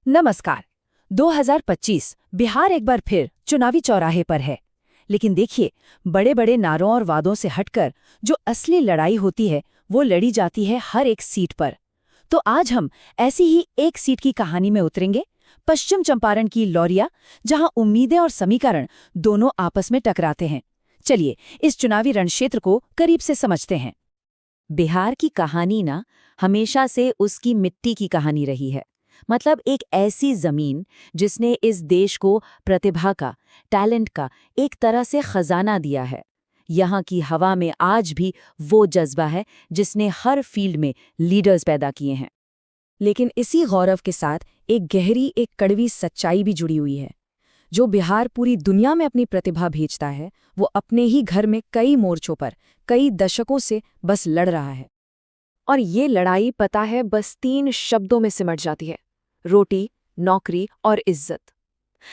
नमस्कार। 2025 बिहार एक बार फिर चुनावी चौराहे पर है। लेकिन देखिए, बड़े बड़े नारों और वादों से हटकर जो असली लड़ाई होती है वो लड़ी जाती है हर एक सीट पर। तो आज हम ऐसी ही एक सीट की कहानी में उतरेंगे, पश्चिम चंपारण की लौरिया, जहां उम्मीदें और समीकरण दोनों आपस में टकराते हैं। चलिए इस चुनावी रणक्षेत्र को करीब से समझते हैं। बिहार की कहानी ना हमेशा से उसकी मिट्टी की कहानी रही है। मतलब एक ऐसी जमीन जिसने इस देश को प्रतिभा का, टैलेंट का एक तरह से खजाना दिया है। यहाँ की हवा में आज भी वो जज्बा है जिसने हर फील्ड में लीडर्स पैदा किए हैं। लेकिन इसी गौरव के साथ एक गहरी, एक कड़वी सच्चाई भी जुड़ी हुई है। जो बिहार पूरी दुनिया में अपनी प्रतिभा भेजता है, वो अपने ही घर में कई मोर्चों पर कई दशकों से बस लड़ रहा है। और ये लड़ाई पता है बस 3 शब्दों में सिमट जाती है: रोटी, नौकरी और इज्जत।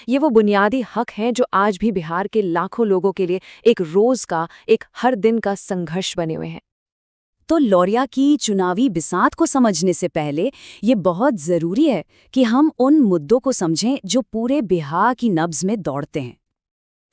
ये वो बुनियादी हक हैं जो आज भी बिहार के लाखों लोगों के लिए एक रोज का, एक हर दिन का संघर्ष बने हुए हैं। तो लौरिया की चुनावी बिसात को समझने से पहले ये बहुत जरूरी है कि हम उन मुद्दों को समझें जो पूरे बिहार की नब्ज में दौड़ते हैं।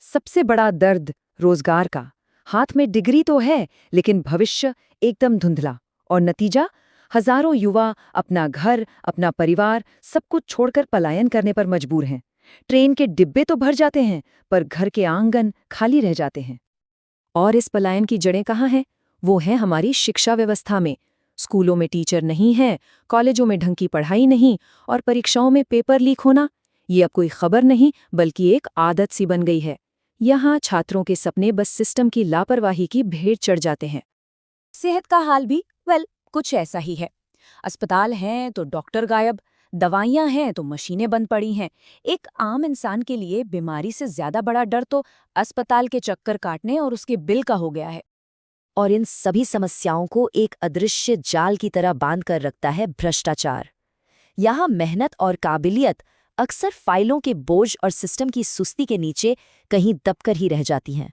सबसे बड़ा दर्द रोजगार का। हाथ में डिग्री तो है, लेकिन भविष्य एकदम धुंधला। और नतीजा, हजारों युवा अपना घर, अपना परिवार सब कुछ छोड़कर पलायन करने पर मजबूर हैं। ट्रेन के डिब्बे तो भर जाते हैं, पर घर के आंगन खाली रह जाते हैं। और इस पलायन की जड़ें कहाँ हैं? वो है हमारी शिक्षा व्यवस्था में। स्कूलों में टीचर नहीं है, कॉलेजों में ढंग की पढ़ाई नहीं, और परीक्षाओं में पेपर लीक होना, ये अब कोई खबर नहीं बल्कि एक आदत सी बन गई है। यहाँ छात्रों के सपने बस सिस्टम की लापरवाही की भेंट चढ़ जाते हैं। सेहत का हाल भी कुछ ऐसा ही है। अस्पताल हैं तो डॉक्टर गायब, दवाइयां हैं तो मशीनें बंद पड़ी हैं। एक आम इंसान के लिए बीमारी से ज्यादा बड़ा डर तो अस्पताल के चक्कर काटने और उसके बिल का हो गया है। और इन सभी समस्याओं को एक अदृश्य जाल की तरह बांध कर रखता है भ्रष्टाचार। यहाँ मेहनत और काबिलियत अक्सर फाइलों के बोझ और सिस्टम की सुस्ती के नीचे कहीं दबकर ही रह जाती हैं।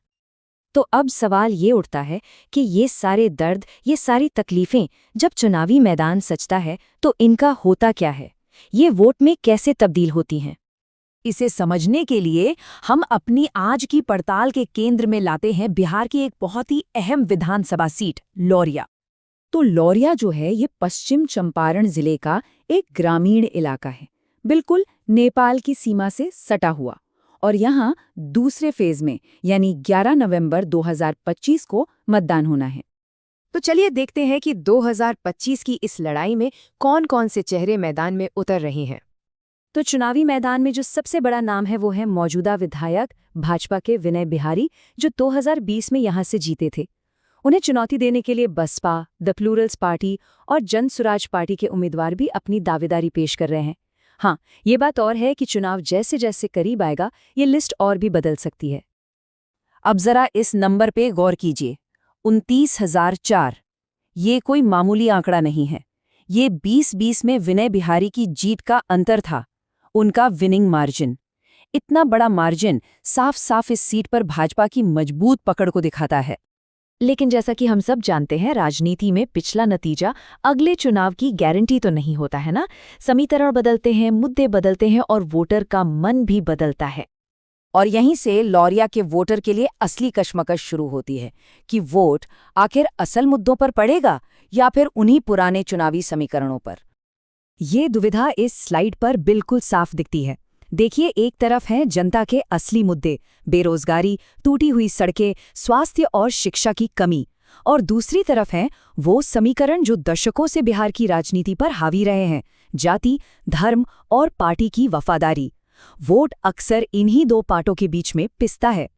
तो अब सवाल ये उठता है कि ये सारे दर्द, ये सारी तकलीफें जब चुनावी मैदान सजता है तो इनका होता क्या है? ये वोट में कैसे तब्दील होती हैं? इसे समझने के लिए हम अपनी आज की पड़ताल के केंद्र में लाते हैं बिहार की एक बहुत ही अहम विधानसभा सीट, लौरिया। तो लौरिया जो है ये पश्चिम चंपारण जिले का एक ग्रामीण इलाका है, बिल्कुल नेपाल की सीमा से सटा हुआ। और यहाँ दूसरे फेज में यानी 11 नवंबर 2025 को मतदान होना है। तो चलिए देखते हैं कि 2025 की इस लड़ाई में कौन-कौन से चेहरे मैदान में उतर रहे हैं। तो चुनावी मैदान में जो सबसे बड़ा नाम है वो है मौजूदा विधायक भाजपा के विनय बिहारी, जो 2020 में यहाँ से जीते थे। उन्हें चुनौती देने के लिए बसपा, द प्लूरल्स पार्टी और जन सुराज पार्टी के उम्मीदवार भी अपनी दावेदारी पेश कर रहे हैं। हाँ, ये बात और है कि चुनाव जैसे जैसे करीब आएगा ये लिस्ट और भी बदल सकती है। अब जरा इस नंबर पे गौर कीजिए, 29,004। ये कोई मामूली आंकड़ा नहीं है। ये 2020 में विनय बिहारी की जीत का अंतर था, उनका विनिंग मार्जिन। इतना बड़ा मार्जिन साफ साफ इस सीट पर भाजपा की मजबूत पकड़ को दिखाता है। लेकिन जैसा कि हम सब जानते हैं, राजनीति में पिछला नतीजा अगले चुनाव की गारंटी तो नहीं होता है ना। समीकरण बदलते हैं, मुद्दे बदलते हैं और वोटर का मन भी बदलता है। और यहीं से लौरिया के वोटर के लिए असली कश्मकश शुरू होती है कि वोट आखिर असल मुद्दों पर पड़ेगा या फिर उन्हीं पुराने चुनावी समीकरणों पर। ये दुविधा इस स्लाइड पर बिल्कुल साफ दिखती है। देखिए, एक तरफ हैं जनता के असली मुद्दे, बेरोजगारी, टूटी हुई सड़कें, स्वास्थ्य और शिक्षा की कमी, और दूसरी तरफ हैं वो समीकरण जो दशकों से बिहार की राजनीति पर हावी रहे हैं: जाति, धर्म और पार्टी की वफादारी। वोट अक्सर इन्हीं दो पार्टों के बीच में पिसता है।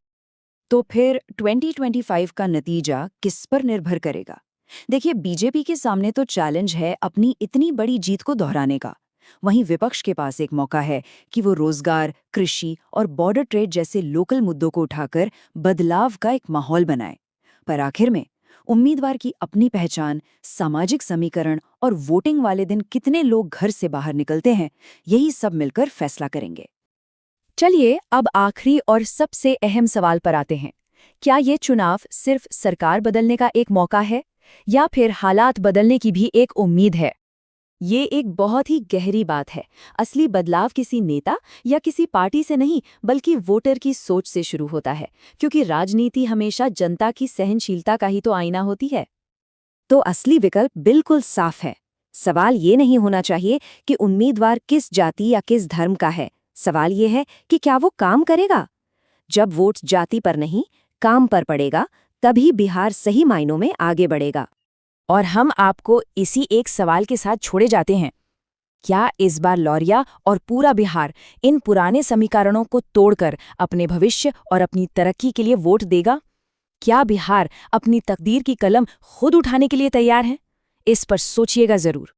तो फिर 2025 का नतीजा किस पर निर्भर करेगा? देखिए, बीजेपी के सामने तो चैलेंज है अपनी इतनी बड़ी जीत को दोहराने का। वहीं विपक्ष के पास एक मौका है कि वो रोजगार, कृषि और बॉर्डर ट्रेड जैसे लोकल मुद्दों को उठाकर बदलाव का एक माहौल बनाए। पर आखिर में उम्मीदवार की अपनी पहचान, सामाजिक समीकरण और वोटिंग वाले दिन कितने लोग घर से बाहर निकलते हैं, यही सब मिलकर फैसला करेंगे। चलिए अब आखिरी और सबसे अहम सवाल पर आते हैं। क्या ये चुनाव सिर्फ सरकार बदलने का एक मौका है या फिर हालात बदलने की भी एक उम्मीद है? ये एक बहुत ही गहरी बात है। असली बदलाव किसी नेता या किसी पार्टी से नहीं, बल्कि वोटर की सोच से शुरू होता है, क्योंकि राजनीति हमेशा जनता की सहनशीलता का ही तो आईना होती है। तो असली विकल्प बिल्कुल साफ है। सवाल ये नहीं होना चाहिए कि उम्मीदवार किस जाति या किस धर्म का है। सवाल ये है कि क्या वो काम करेगा। जब वोट जाति पर नहीं, काम पर पड़ेगा, तभी बिहार सही मायनों में आगे बढ़ेगा। और हम आपको इसी एक सवाल के साथ छोड़े जाते हैं। क्या इस बार लौरिया और पूरा बिहार इन पुराने समीकरणों को तोड़कर अपने भविष्य और अपनी तरक्की के लिए वोट देगा? क्या बिहार अपनी तकदीर की कलम खुद उठाने के लिए तैयार है? इस पर सोचिएगा जरूर।